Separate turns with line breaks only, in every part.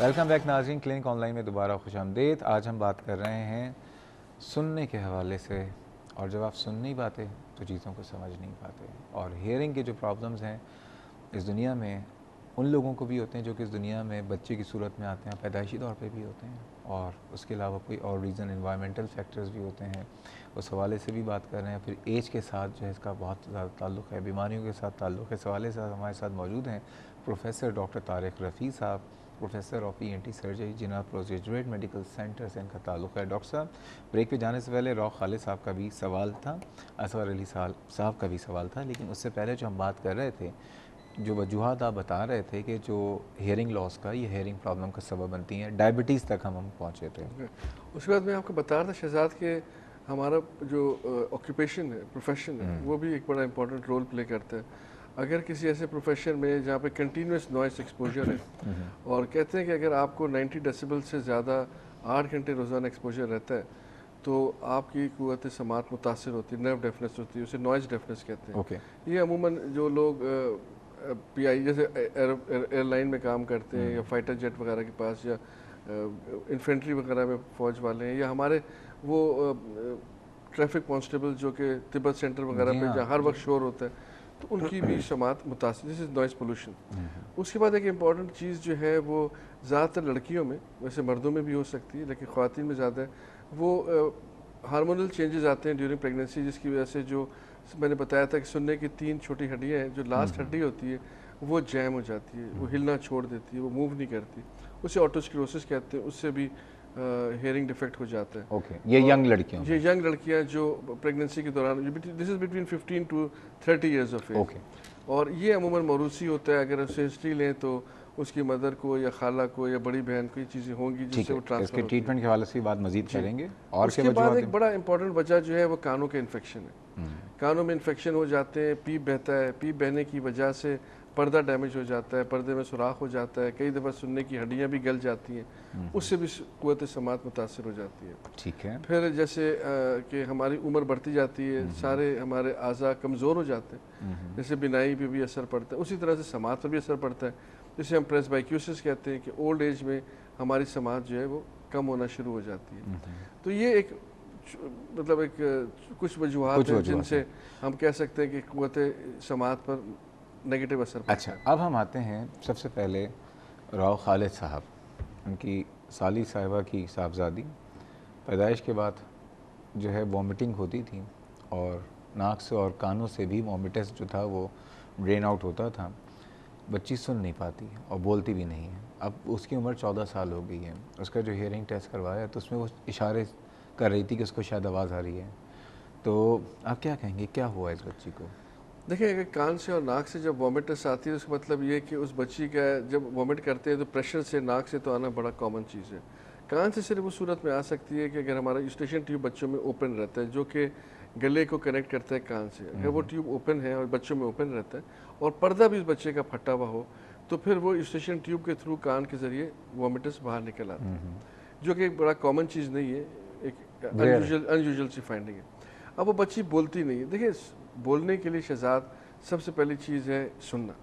Welcome back नाज़रीन, clinic online में दोबारा खुशामदीद। आज हम बात कर रहे हैं सुनने के हवाले से। और जब आप सुन नहीं पाते तो चीज़ों को समझ नहीं पाते। और हियरिंग के जो प्रॉब्लम्स हैं इस दुनिया में उन लोगों को भी होते हैं जो कि इस दुनिया में बच्चे की सूरत में आते हैं, पैदाइशी तौर पे भी होते हैं, और उसके अलावा कोई और रीज़न एनवायरमेंटल फैक्टर्स भी होते हैं। उस हवाले से भी बात कर रहे हैं। फिर एज के साथ जो है इसका बहुत ज़्यादा ताल्लुक़ है, बीमारियों के साथ ताल्लुक़ है। इस हवाले से हमारे साथ मौजूद हैं प्रोफेसर डॉक्टर तारिक रफ़ी साहब, professor of ENT surgery, Jinnah post graduate medical centre से इनका ताल्लुक़ है। डॉक्टर साहब, ब्रेक पे जाने से पहले रॉ खालिद साहब का भी सवाल था, असगर अली साहब का भी सवाल था, लेकिन उससे पहले जो हम बात कर रहे थे, जो वजूहत आप बता रहे थे कि जो हियरिंग लॉस का, ये हियरिंग प्रॉब्लम का सबब बनती हैं, डायबिटीज़ तक हम पहुँचे थे।
उसके बाद मैं आपको बता रहा था शहजाद के हमारा जो ऑक्यूपेशन है, प्रोफेशन है, वो भी एक बड़ा इंपॉर्टेंट रोल प्ले करता है। अगर किसी ऐसे प्रोफेशन में जहाँ पे कंटिन्यूस नॉइस एक्सपोजर है और कहते हैं कि अगर आपको 90 डेसिबल से ज़्यादा 8 घंटे रोज़ाना एक्सपोजर रहता है तो आपकी क़ुव्वत समात मुतासर होती है, नर्व डेफनेस होती है, उसे नॉइज़ डेफनेस कहते हैं। ये अमूमन जो लोग PI जैसे एयरलाइन में काम करते हैं या फाइटर जेट वगैरह के पास या इन्फेंट्री वगैरह में फ़ौज वाले हैं, या हमारे वो ट्रैफिक कांस्टेबल जो कि तिब्बत सेंटर वगैरह पे जहाँ हर वक्त शोर होता है, तो उनकी भी समात मुतासर, दिस इज़ नॉइज़ पोल्यूशन। उसके बाद एक इम्पॉर्टेंट चीज़ जो है वो ज़्यादातर लड़कियों में, वैसे मर्दों में भी हो सकती है लेकिन ख़वातीन में ज़्यादा है, वो हार्मोनल चेंजेस आते हैं ड्यूरिंग प्रेगनेंसी, जिसकी वजह से जो मैंने बताया था कि सुनने की 3 छोटी हड्डियाँ हैं, जो लास्ट हड्डी होती है वो जैम हो जाती है, वो हिलना छोड़ देती है, वो मूव नहीं करती, उसे ऑटोस्क्लेरोसिस कहते हैं, उससे भी हेयरिंग डिफेक्ट हो जाता है।
ओके, ये यंग लड़कियां,
ये यंग लड़कियां जो प्रेगनेंसी के दौरान, this is between 15 to 30 years of age, और ये अमूमन मौरूसी होता है। अगर उसे हिस्ट्री लें तो उसकी मदर को या खाला को या बड़ी बहन को ये चीज़ें होंगी जिससे वो ट्रांसफर।
इसके ट्रीटमेंट के हवाले से बात मजीद करेंगे।
और उसके बाद एक बड़ा इंपॉर्टेंट वजह जो है वो कानों के इन्फेक्शन है। कानों में इन्फेक्शन हो जाते हैं, पीप बहता है, पीप बहने की वजह से पर्दा डैमेज हो जाता है, पर्दे में सुराख हो जाता है, कई दफ़ा सुनने की हड्डियाँ भी गल जाती हैं, उससे भी क़ुव्वत समात मुतासर हो जाती है।
ठीक है।
फिर जैसे कि हमारी उम्र बढ़ती जाती है, सारे हमारे आज़ा कमज़ोर हो जाते हैं, जैसे बिनाई पे भी असर पड़ता है, उसी तरह से समात पर भी असर पड़ता है, जिसे हम प्रेस्बाइक्यूसिस कहते हैं कि ओल्ड एज में हमारी समात जो है वो कम होना शुरू हो जाती है। तो ये एक मतलब एक कुछ वजूहत हैं जिनसे हम कह सकते हैं कि क़ुव्वत समात पर नेगेटिव असर।
अच्छा, अब हम आते हैं सबसे पहले रॉ खालिद साहब, उनकी साली साहिबा की साहबजादी, पैदाइश के बाद जो है वॉमिटिंग होती थी और नाक से और कानों से भी वॉमिटस जो था वो ड्रेन आउट होता था। बच्ची सुन नहीं पाती और बोलती भी नहीं है। अब उसकी उम्र 14 साल हो गई है। उसका जो हियरिंग टेस्ट करवाया तो उसमें वो इशारे कर रही थी कि उसको शायद आवाज़ आ रही है। तो आप क्या कहेंगे, क्या हुआ इस बच्ची को?
देखिए, अगर कान से और नाक से जब वॉमिटस आती है उसका मतलब ये कि उस बच्ची का जब वॉमिट करते हैं तो प्रेशर से नाक से तो आना बड़ा कॉमन चीज़ है। कान से सिर्फ उस सूरत में आ सकती है कि अगर हमारा यूस्टेशन ट्यूब बच्चों में ओपन रहता है, जो कि गले को कनेक्ट करता है कान से, अगर वो ट्यूब ओपन है और बच्चों में ओपन रहता है और पर्दा भी उस बच्चे का फटा हुआ हो, तो फिर वो यूस्टेशन ट्यूब के थ्रू कान के ज़रिए वॉमिटस बाहर निकल आता है, जो कि एक बड़ा कॉमन चीज़ नहीं है, एक अनयूजुअल सी फाइंडिंग है। अब वो बच्ची बोलती नहीं है। देखिए, बोलने के लिए शहजाद सबसे पहली चीज़ है सुनना।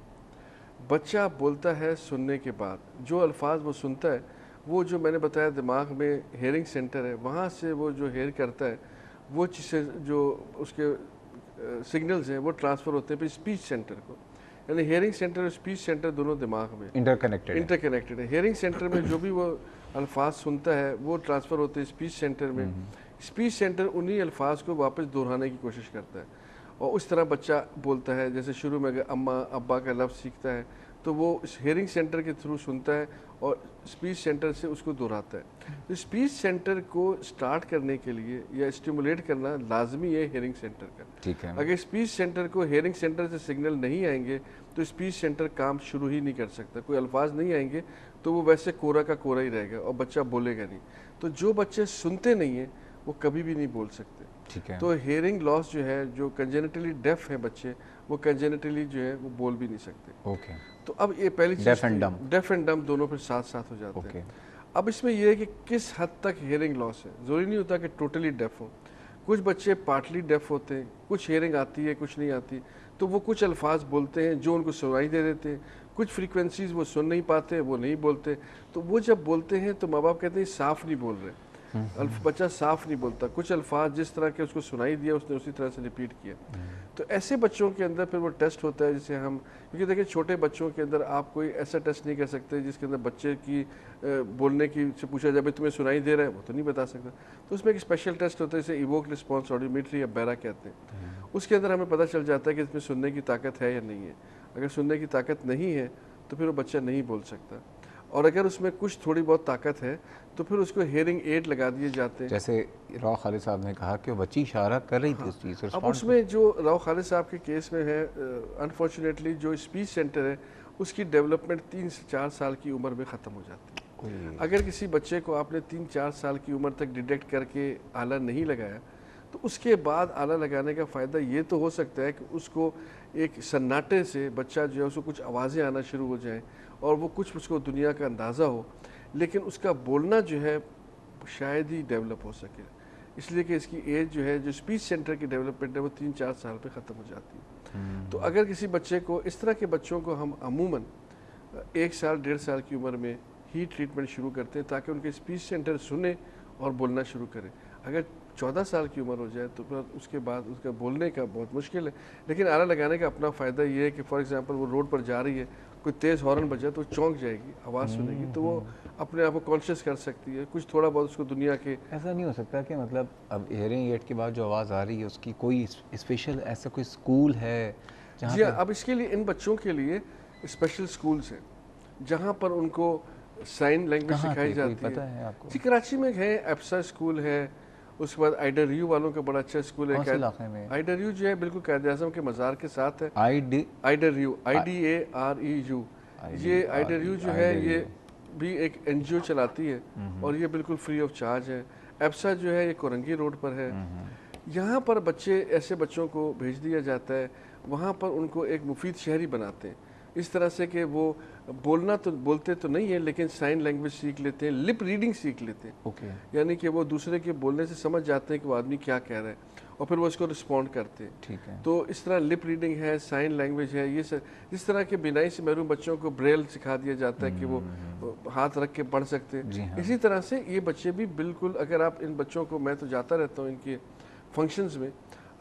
बच्चा बोलता है सुनने के बाद, जो अल्फाज वो सुनता है वो जो मैंने बताया दिमाग में हेयरिंग सेंटर है, वहाँ से वो जो हेयर करता है वो चीज़ें जो उसके सिग्नल्स हैं वो ट्रांसफ़र होते हैं फिर स्पीच सेंटर को, यानी हेयरिंग सेंटर और स्पीच सेंटर दोनों दिमाग में इंटरकनेक्टेड है। हेयरिंग सेंटर में जो भी वो अल्फाज सुनता है वो ट्रांसफ़र होते हैं स्पीच सेंटर में। स्पीच सेंटर उन्हीं अल्फाज को वापस दोहराने की कोशिश करता है और उस तरह बच्चा बोलता है। जैसे शुरू में अगर अम्मा अब्बा का लफ्ज़ सीखता है तो वो इस हेयरिंग सेंटर के थ्रू सुनता है और स्पीच सेंटर से उसको दोहराता है। तो स्पीच सेंटर को स्टार्ट करने के लिए या स्टिमुलेट करना लाजमी है हेयरिंग सेंटर का।
ठीक है।
अगर स्पीच सेंटर को हेयरिंग सेंटर से सिग्नल नहीं आएंगे तो स्पीच सेंटर काम शुरू ही नहीं कर सकता। कोई अल्फाज नहीं आएंगे तो वो वैसे कोरा का कोरा ही रहेगा और बच्चा बोलेगा नहीं। तो जो बच्चे सुनते नहीं हैं वो कभी भी नहीं बोल सकते।
ठीक है।
तो हेयरिंग लॉस जो है, जो कंजेनिटली डेफ है बच्चे, वो कंजेनिटली जो है वो बोल भी नहीं सकते।
ओके।
तो अब ये पहली चीज़, डेफ एंड डम दोनों फिर साथ साथ हो जाते हैं। अब इसमें यह है कि किस हद तक हेयरिंग लॉस है। ज़रूरी नहीं होता कि टोटली डेफ हो। कुछ बच्चे पार्टली डेफ होते हैं, कुछ हेयरिंग आती है कुछ नहीं आती, तो वो कुछ अल्फाज बोलते हैं जो उनको सुनाई दे देते हैं, कुछ फ्रीक्वेंसीज वो सुन नहीं पाते, वो नहीं बोलते, तो वो जब बोलते हैं तो माँ बाप कहते हैं साफ नहीं बोल रहे, बच्चा साफ नहीं बोलता, कुछ अल्फाज जिस तरह के उसको सुनाई दिया उसने उसी तरह से रिपीट किया। तो ऐसे बच्चों के अंदर फिर वो टेस्ट होता है जिसे हम, क्योंकि देखिए छोटे बच्चों के अंदर आप कोई ऐसा टेस्ट नहीं कर सकते जिसके अंदर बच्चे की बोलने की से पूछा जाए तुम्हें सुनाई दे रहा है, वो तो नहीं बता सकता। तो उसमें एक स्पेशल टेस्ट होता है जिसे इवोक रिस्पॉन्स ऑडियोमेट्री या बैरा कहते हैं। उसके अंदर हमें पता चल जाता है कि इसमें सुनने की ताकत है या नहीं है। अगर सुनने की ताकत नहीं है तो फिर वो बच्चा नहीं बोल सकता, और अगर उसमें कुछ थोड़ी बहुत ताकत है तो फिर उसको हेयरिंग एड लगा दिए जाते हैं।
जैसे राव खालिद साहब ने कहा कि वो बच्ची इशारा कर रही थी उस चीज़ से।
अब उसमें जो राव खालिद साहब के केस में है, अनफॉर्चुनेटली जो स्पीच सेंटर है उसकी डेवलपमेंट 3 से 4 साल की उम्र में ख़त्म हो जाती है। अगर किसी बच्चे को आपने 3-4 साल की उम्र तक डिटेक्ट करके आला नहीं लगाया तो उसके बाद आला लगाने का फ़ायदा ये तो हो सकता है कि उसको एक सन्नाटे से बच्चा जो है उसको कुछ आवाज़ें आना शुरू हो जाएं और वो कुछ उसको दुनिया का अंदाज़ा हो, लेकिन उसका बोलना जो है शायद ही डेवलप हो सके, इसलिए कि इसकी एज जो है, जो स्पीच सेंटर की डेवलपमेंट है वो 3-4 साल पे ख़त्म हो जाती है। तो अगर किसी बच्चे को, इस तरह के बच्चों को हम अमूमन 1 साल 1.5 साल की उम्र में ही ट्रीटमेंट शुरू करते हैं ताकि उनके स्पीच सेंटर सुने और बोलना शुरू करें। अगर 14 साल की उम्र हो जाए तो फिर उसके बाद उसका बोलने का बहुत मुश्किल है, लेकिन आला लगाने का अपना फ़ायदा ये है कि फॉर एग्जांपल वो रोड पर जा रही है, कोई तेज़ हॉर्न बजा तो चौंक जाएगी, आवाज़ सुनेगी तो वो अपने आप को कॉन्शियस कर सकती है, कुछ थोड़ा बहुत उसको दुनिया के।
ऐसा नहीं हो सकता कि मतलब अब हियरिंग एड के बाद जो आवाज़ आ रही है उसकी कोई स्पेशल ऐसा कोई स्कूल है जहाँ
जी हाँ, अब इसके लिए इन बच्चों के लिए स्पेशल स्कूल्स हैं जहाँ पर उनको साइन लैंग्वेज सिखाई जाती
पता है आपको?
जी, कराची में है, एप्सा स्कूल है, उसके बाद आइडरयू वालों का बड़ा अच्छा स्कूल है। आइडरयू जो है बिल्कुल कायद-ए-आज़म के मज़ार के साथ है। आइडरयू IDAREU, ये आइडरयू जो है ये भी एक NGO चलाती है और ये बिल्कुल फ्री ऑफ चार्ज है। एप्सा जो है ये कोरंगी रोड पर है। यहाँ पर बच्चे, ऐसे बच्चों को भेज दिया जाता है, वहाँ पर उनको एक मुफीद शहरी बनाते हैं इस तरह से कि वो बोलना तो बोलते तो नहीं है लेकिन साइन लैंग्वेज सीख लेते हैं, लिप रीडिंग सीख लेते हैं। यानी कि वो दूसरे के बोलने से समझ जाते हैं कि वो आदमी क्या कह रहा है और फिर वो इसको रिस्पॉन्ड करते हैं।
ठीक है।
तो इस तरह लिप रीडिंग है, साइन लैंग्वेज है, ये सब जिस तरह के बिनाई से महरूम बच्चों को ब्रेल सिखा दिया जाता है कि वो हाथ रख के पढ़ सकते हैं। हाँ। इसी तरह से ये बच्चे भी बिल्कुल, अगर आप इन बच्चों को, मैं तो जाता रहता हूँ इनके फंक्शंस में,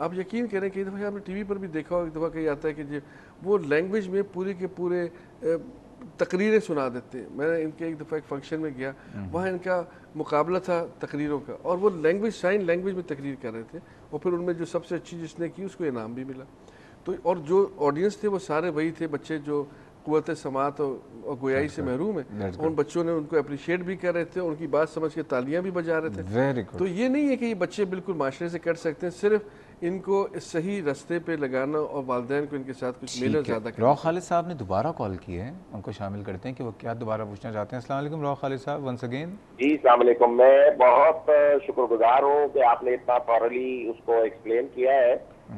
आप यकीन करें कि दफ़ा आपने टीवी पर भी देखा हो, एक दफ़ा कहीं आता है कि वो लैंग्वेज में पूरे के पूरे तकरीरें सुना देते हैं। मैंने इनके एक दफ़ा एक फंक्शन में गया, वहाँ इनका मुकाबला था तकरीरों का और वो लैंग्वेज, साइन लैंग्वेज में तकरीर कर रहे थे और फिर उनमें जो सबसे अच्छी जिसने की उसको इनाम भी मिला। तो और जो ऑडियंस थे वो सारे वही थे बच्चे जो कुव्वत समात और गोयाई से महरूम है। उन बच्चों ने उनको अप्रिशिएट भी कर रहे थे, उनकी बात समझ के तालियां भी बजा रहे थे। तो ये नहीं है कि ये बच्चे बिल्कुल माशरे से कट सकते हैं, सिर्फ इनको सही रास्ते पे लगाना और वालिदैन को इनके साथ कुछ मेहनत ज़्यादा करना।
राव खालिद साहब ने दोबारा कॉल की है, उनको शामिल करते हैं कि वो क्या दोबारा पूछना चाहते हैं। अस्सलाम वालेकुम राव खालिद साहब, वंस अगेन।
जी अस्सलाम वालेकुम। मैं बहुत शुक्रगुजार हूँ कि आपने इतना थॉरली उसको एक्सप्लेन किया है,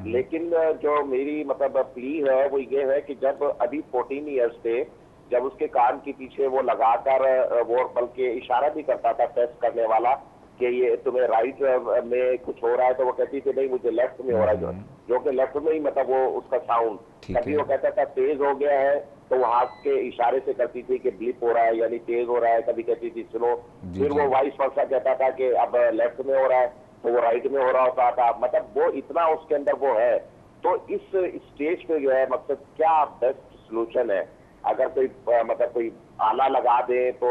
लेकिन जो मेरी मतलब प्ली है वो ये है कि जब अभी 14 ईयर्स पे, जब उसके कान के पीछे वो लगाकर वो बल्कि इशारा भी करता था टेस्ट करने वाला कि ये तुम्हें राइट में कुछ हो रहा है, तो वो कहती थी नहीं मुझे लेफ्ट में हो रहा है, जो कि लेफ्ट में ही मतलब वो उसका साउंड, कभी वो कहता था तेज हो गया है तो वो हाथ के इशारे से करती थी कि ब्लिप हो रहा है यानी तेज हो रहा है, कभी कहती थी स्लो, फिर वो वाइस वर्सा कहता था कि अब लेफ्ट में हो रहा है तो वो राइट में हो रहा होता था। मतलब वो इतना उसके अंदर वो है। तो इस स्टेज पे जो है मतलब क्या बेस्ट सोल्यूशन है, अगर कोई मतलब कोई आला लगा दे तो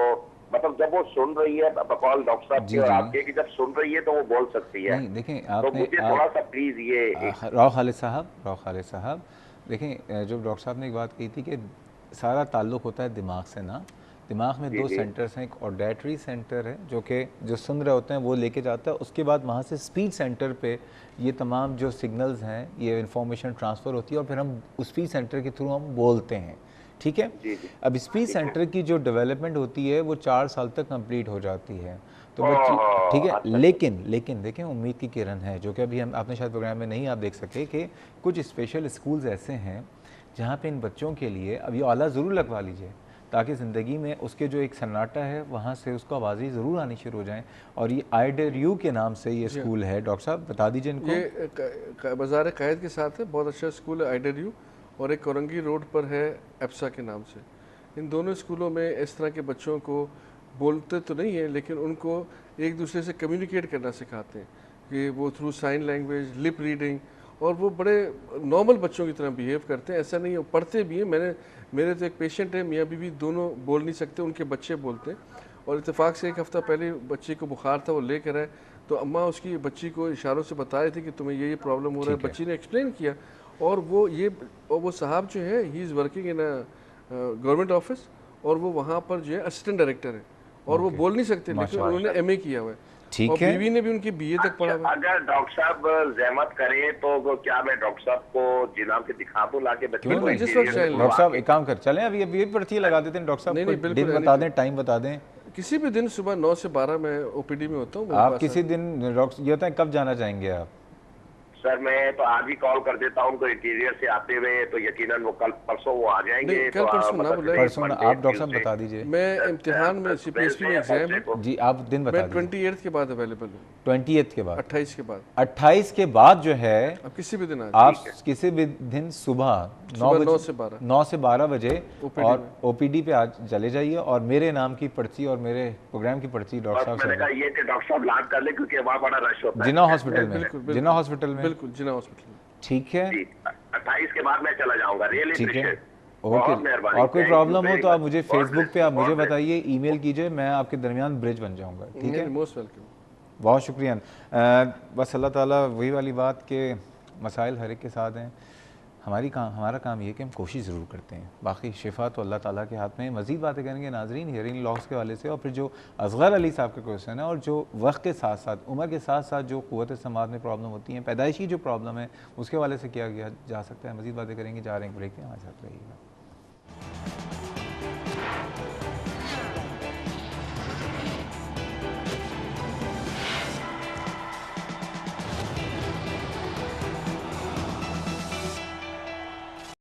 मतलब जब वो सुन रही है बकौल डॉक्टर साहब की और आपके कि जब सुन रही है तो वो बोल सकती है।
नहीं देखें,
तो मुझे थोड़ा सा प्लीज ये
राव खालिद साहब देखें, जो डॉक्टर साहब ने एक बात कही थी कि सारा ताल्लुक होता है दिमाग से ना। दिमाग में 2 सेंटर्स हैं, एक ऑडिटरी सेंटर है जो कि जो सुन रहे होते हैं वो लेके जाता है, उसके बाद वहाँ से स्पीच सेंटर पे ये तमाम जो सिग्नल्स हैं ये इन्फॉर्मेशन ट्रांसफ़र होती है और फिर हम उस स्पीच सेंटर के थ्रू हम बोलते हैं। ठीक है। अब स्पीच सेंटर की जो डेवलपमेंट होती है वो 4 साल तक कंप्लीट हो जाती है तो बच्ची, ठीक है। लेकिन देखें, उम्मीद की किरण है जो कि अभी हम आपने शायद प्रोग्राम में नहीं आप देख सके कि कुछ स्पेशल स्कूल्स ऐसे हैं जहाँ पे इन बच्चों के लिए अब ये आला ज़रूर लगवा लीजिए ताकि ज़िंदगी में उसके जो एक सन्नाटा है वहाँ से उसको आवाज़ें ज़रूर आनी शुरू हो जाएँ। और ये आइडरयू के नाम से ये स्कूल है, डॉक्टर साहब बता दीजिए इनको।
ये बाज़ार-ए-क़ायद के साथ है, बहुत अच्छा स्कूल है आइडरयू, और एक कोरंगी रोड पर है एप्सा के नाम से। इन दोनों स्कूलों में इस तरह के बच्चों को बोलते तो नहीं है, लेकिन उनको एक दूसरे से कम्युनिकेट करना सिखाते हैं कि वो through sign language, lip reading, और वो बड़े नॉर्मल बच्चों की तरह बिहेव करते हैं। ऐसा नहीं है, पढ़ते भी हैं। मेरे तो एक पेशेंट है, मियाँ बीवी दोनों बोल नहीं सकते, उनके बच्चे बोलते हैं। और इत्तेफाक से एक हफ़्ता पहले बच्चे को बुखार था, वो लेकर आए तो अम्मा उसकी बच्ची को इशारों से बता रही थी कि तुम्हें ये प्रॉब्लम हो रहा है। बच्ची ने एक्सप्लेन किया, और वो साहब जो है, he is working in a government office, और वो वहाँ पर जो है असिस्टेंट डायरेक्टर है, और वो बोल नहीं सकते, लेकिन उन्होंने MA किया हुआ है।
ठीक
और
है,
बीवी ने भी उनकी BA तक पढ़ा हुआ है।
अगर डॉक्टर साहब जहमत करें तो क्या मैं डॉक्टर साहब को जिनाब के दिखा दूं लाके बच्चे
क्यों
को?
नहीं?
जिस वक्त चाहिए।
डॉक्टर साहब एक काम कर, चलें अभी पर्ची लगा देते हैं डॉक्टर साहब।
नहीं,
कोई
बिल्कुल,
दिन बता दें, टाइम बता दें।
किसी भी दिन सुबह 9 से 12 मैं OPD में होता हूँ।
आप किसी दिन डॉक्टर ये होता है कब जाना चाहेंगे आप?
सर मैं तो आज ही कॉल कर देता हूँ उनको, इंटीरियर से आते हुए, तो यकीनन वो कल परसों वो आ जाएंगे।
नहीं, कल परसों ना बोले,
परसों आप डॉक्टर साहब बता दीजिए।
मैं इम्तिहान में CPSP में एग्जाम है
जी, आप दिन बता
मैं
दीजिए।
28 के बाद अवेलेबल हूँ।
28 के बाद?
28 के बाद।
28 के बाद जो है
अब किसी भी दिन
आप किसी भी दिन सुबह
9 से 12
9 से 12 बजे
OPD
और OPD पे आज चले जाइए, और मेरे नाम की पर्ची और मेरे प्रोग्राम की पर्ची डॉक्टर साहब
मैंने कहा
से
ये कि डॉक्टर साहब लाद कर ले, क्योंकि वहाँ बड़ा रश होता है।
जिना हॉस्पिटल में,
बिल्कुल,
जिना हॉस्पिटल में,
बिल्कुल जिना हॉस्पिटल में।
ठीक है,
28 के बाद मैं चला जाऊंगा। रियली
ठीक है,
बहुत
ओके।
मेहरबानी।
और कोई प्रॉब्लम हो तो आप मुझे
God
फेसबुक
bless
पे आप
you,
मुझे
God bless
बताइए, ईमेल कीजिए, मैं आपके दरमियान ब्रिज बन जाऊंगा, ठीक है?
Most welcome.
बहुत शुक्रिया। बस अल्लाह ताला वही वाली बात के मसाइल हर एक के साथ हैं। हमारा काम ये कि हम कोशिश ज़रूर करते हैं, बाकी शिफा तो अल्लाह ताला के हाथ में। मज़ीद बातें करेंगे नाजरीन हियरिंग लॉस के वाले से, और फिर जो असगर अली साहब के क्वेश्चन है, और जो वक्त के साथ साथ उम्र के साथ साथ जो क़ुव्वत समात में प्रॉब्लम होती हैं, पैदाइशी जो प्रॉब्लम है, उसके वाले से किया गया जा सकता है। मज़ीद बातें करेंगे, जा रहे हैं ब्रेक में, हमारे साथ रहिएगा।